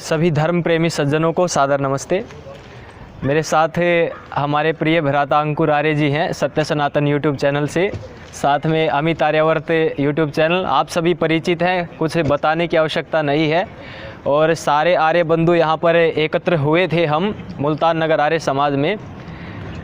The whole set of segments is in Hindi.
सभी धर्म प्रेमी सज्जनों को सादर नमस्ते। मेरे साथ हमारे प्रिय भ्राता अंकुर आर्य जी हैं सत्य सनातन यूट्यूब चैनल से, साथ में अमित आर्यावर्त यूट्यूब चैनल। आप सभी परिचित हैं, कुछ बताने की आवश्यकता नहीं है। और सारे आर्य बंधु यहाँ पर एकत्र हुए थे हम मुल्तान नगर आर्य समाज में,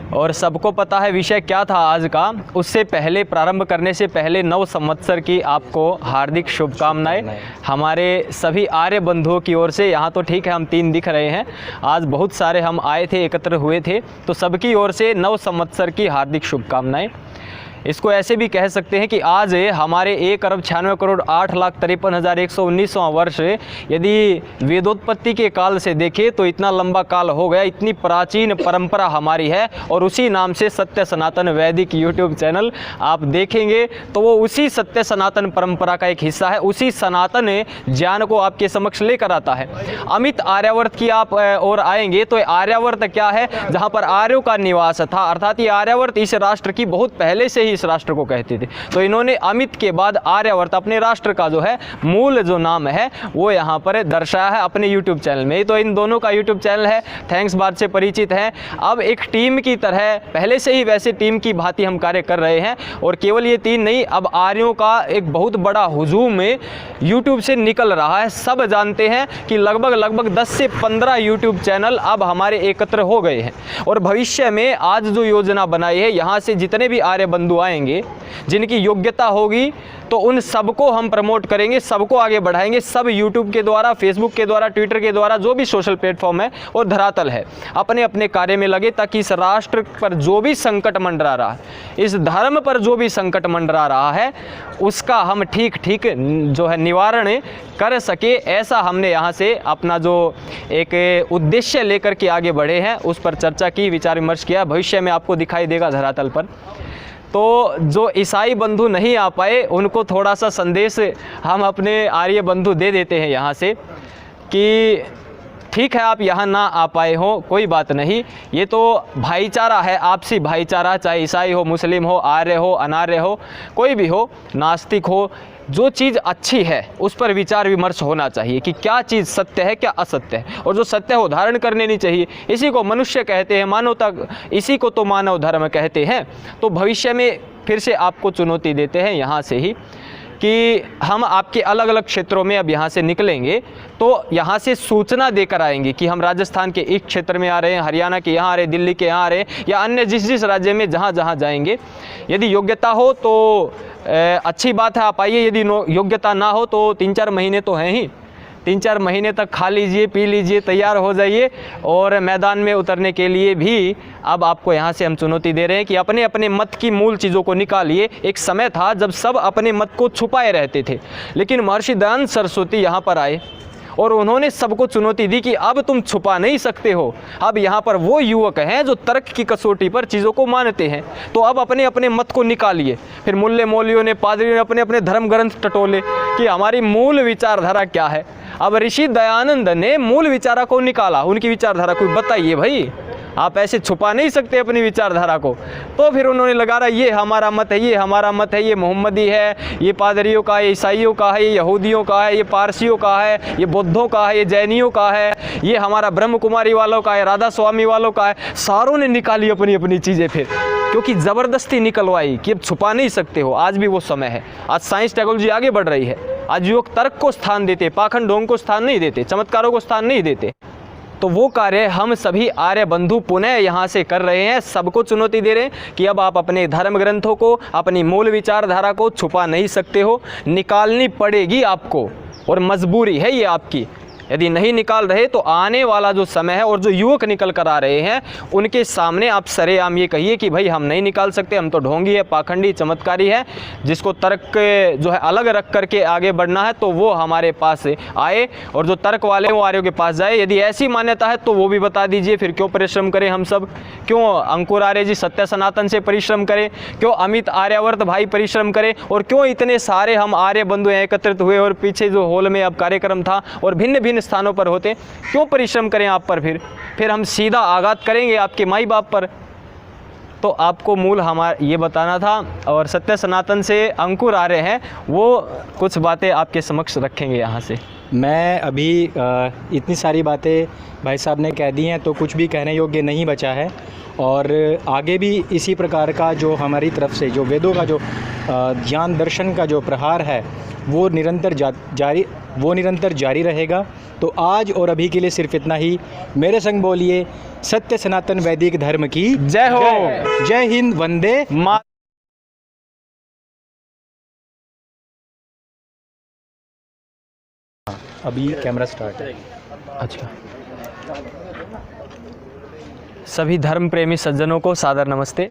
और सबको पता है विषय क्या था आज का। उससे पहले प्रारंभ करने से पहले नव संवत्सर की आपको हार्दिक शुभकामनाएं हमारे सभी आर्य बंधुओं की ओर से। यहाँ तो ठीक है हम 3 दिख रहे हैं, आज बहुत सारे हम आए थे, एकत्र हुए थे, तो सबकी ओर से नव संवत्सर की हार्दिक शुभकामनाएं। इसको ऐसे भी कह सकते हैं कि आज हमारे 1,96,08,53,119वां वर्ष यदि वेदोत्पत्ति के काल से देखें तो इतना लंबा काल हो गया। इतनी प्राचीन परंपरा हमारी है, और उसी नाम से सत्य सनातन वैदिक यूट्यूब चैनल आप देखेंगे तो वो उसी सत्य सनातन परंपरा का एक हिस्सा है, उसी सनातन ज्ञान को आपके समक्ष लेकर आता है। अमित आर्यावर्त की आप और आएंगे तो आर्यावर्त क्या है, जहाँ पर आर्यों का निवास था, अर्थात ये आर्यावर्त इस राष्ट्र की बहुत पहले से ही इस राष्ट्र को कहते थे। तो इन्होंने अमित के बाद आर्यावर्त अपने राष्ट्र का जो है मूल जो नाम है वो यहाँ पर दर्शाया है अपने YouTube चैनल में। तो इन दोनों का YouTube चैनल है, थैंक्स बात से परिचित हैं। अब एक टीम की तरह पहले से ही वैसे टीम की भांति हम कार्य कर रहे हैं, और केवल ये 3 नहीं, अब आर्यों का एक बहुत बड़ा हुजूम YouTube से निकल रहा है। सब जानते हैं कि लगभग 10 से 15 YouTube चैनल अब हमारे एकत्र हो गए हैं, और भविष्य में आज जो योजना बनाई है, यहाँ से जितने भी आर्य बंधु आएंगे जिनकी योग्यता होगी तो उन सबको हम प्रमोट करेंगे, सबको आगे बढ़ाएंगे। सब यूट्यूब के द्वारा, फेसबुक के द्वारा, ट्विटर के द्वारा, जो भी सोशल प्लेटफॉर्म है और धरातल है, अपने अपने कार्य में लगे, ताकि इस राष्ट्र पर जो भी संकट मंडरा रहा है, इस धर्म पर जो भी संकट मंडरा रहा है, उसका हम ठीक जो है निवारण कर सके। ऐसा हमने यहाँ से अपना जो एक उद्देश्य लेकर के आगे बढ़े हैं उस पर चर्चा की, विचार विमर्श किया। भविष्य में आपको दिखाई देगा धरातल पर। तो जो ईसाई बंधु नहीं आ पाए उनको थोड़ा सा संदेश हम अपने आर्य बंधु दे देते हैं यहाँ से कि ठीक है आप यहाँ ना आ पाए हो, कोई बात नहीं, ये तो भाईचारा है, आपसी भाईचारा, चाहे ईसाई हो, मुस्लिम हो, आर्य हो, अनार्य हो, कोई भी हो, नास्तिक हो, जो चीज़ अच्छी है उस पर विचार विमर्श होना चाहिए कि क्या चीज़ सत्य है, क्या असत्य है, और जो सत्य है वो धारण करने नहीं चाहिए। इसी को मनुष्य कहते हैं, मानवता, इसी को तो मानव धर्म कहते हैं। तो भविष्य में फिर से आपको चुनौती देते हैं यहाँ से ही कि हम आपके अलग अलग क्षेत्रों में अब यहाँ से निकलेंगे, तो यहाँ से सूचना देकर आएंगे कि हम राजस्थान के एक क्षेत्र में आ रहे हैं, हरियाणा के यहाँ आ रहे हैं, दिल्ली के यहाँ आ रहे हैं, या अन्य जिस राज्य में जहाँ जाएंगे। यदि योग्यता हो तो अच्छी बात है, आप आइए। यदि योग्यता ना हो तो 3-4 महीने तो हैं ही, 3-4 महीने तक खा लीजिए, पी लीजिए, तैयार हो जाइए, और मैदान में उतरने के लिए भी अब आपको यहाँ से हम चुनौती दे रहे हैं कि अपने अपने मत की मूल चीज़ों को निकालिए। एक समय था जब सब अपने मत को छुपाए रहते थे, लेकिन महर्षि दयानंद सरस्वती यहाँ पर आए और उन्होंने सबको चुनौती दी कि अब तुम छुपा नहीं सकते हो। अब यहाँ पर वो युवक हैं जो तर्क की कसौटी पर चीज़ों को मानते हैं, तो अब अपने अपने मत को निकालिए। फिर मुल्ले मौलियों ने, पादरियों ने अपने अपने धर्म ग्रंथ टटोले कि हमारी मूल विचारधारा क्या है। अब ऋषि दयानंद ने मूल विचारा को निकाला, उनकी विचारधारा को बताइए भाई, आप ऐसे छुपा नहीं सकते अपनी विचारधारा को। तो फिर उन्होंने लगा रहा ये हमारा मत है, ये हमारा मत है, ये मोहम्मदी है, ये पादरियों का है, ये ईसाइयों का है, ये यहूदियों का है, ये पारसियों का है, ये बौद्धों का है, ये जैनियों का है, ये हमारा ब्रह्म कुमारी वालों का है, राधा स्वामी वालों का है। सारों ने निकाली अपनी अपनी चीज़ें फिर, क्योंकि ज़बरदस्ती निकलवाई कि अब छुपा नहीं सकते हो। आज भी वो समय है, आज साइंस टेक्नोलॉजी आगे बढ़ रही है, आज युवक तर्क को स्थान देते, पाखंड ढोंग को स्थान नहीं देते, चमत्कारों को स्थान नहीं देते। तो वो कार्य हम सभी आर्य बंधु पुनः यहाँ से कर रहे हैं, सबको चुनौती दे रहे हैं कि अब आप अपने धर्म ग्रंथों को, अपनी मूल विचारधारा को छुपा नहीं सकते हो, निकालनी पड़ेगी आपको, और मजबूरी है ये आपकी। यदि नहीं निकाल रहे तो आने वाला जो समय है और जो युवक निकल कर आ रहे हैं उनके सामने आप सरेआम ये कहिए कि भाई हम नहीं निकाल सकते, हम तो ढोंगी है, पाखंडी, चमत्कारी है। जिसको तर्क जो है अलग रख करके आगे बढ़ना है तो वो हमारे पास आए, और जो तर्क वाले वो आर्यों के पास जाए। यदि ऐसी मान्यता है तो वो भी बता दीजिए, फिर क्यों परिश्रम करें हम सब, क्यों अंकुर आर्य जी सत्य सनातन से परिश्रम करें, क्यों अमित आर्यावर्त भाई परिश्रम करें, और क्यों इतने सारे हम आर्य बंधु एकत्रित हुए और पीछे जो हॉल में अब कार्यक्रम था और भिन्न भिन्न स्थानों पर होते, क्यों परिश्रम करें आप पर। फिर हम सीधा आघात करेंगे आपके माई बाप पर। तो आपको मूल हमारा ये बताना था, और सत्य सनातन से अंकुर आ रहे हैं, वो कुछ बातें आपके समक्ष रखेंगे यहाँ से। मैं अभी इतनी सारी बातें भाई साहब ने कह दी हैं तो कुछ भी कहने योग्य नहीं बचा है, और आगे भी इसी प्रकार का जो हमारी तरफ से जो वेदों का जो ज्ञान दर्शन का जो प्रहार है वो निरंतर जारी रहेगा। तो आज और अभी के लिए सिर्फ इतना ही। मेरे संग बोलिए सत्य सनातन वैदिक धर्म की जय हो। जय हिंद, वंदे मा अभी कैमरा स्टार्ट है। अच्छा, सभी धर्म प्रेमी सज्जनों को सादर नमस्ते।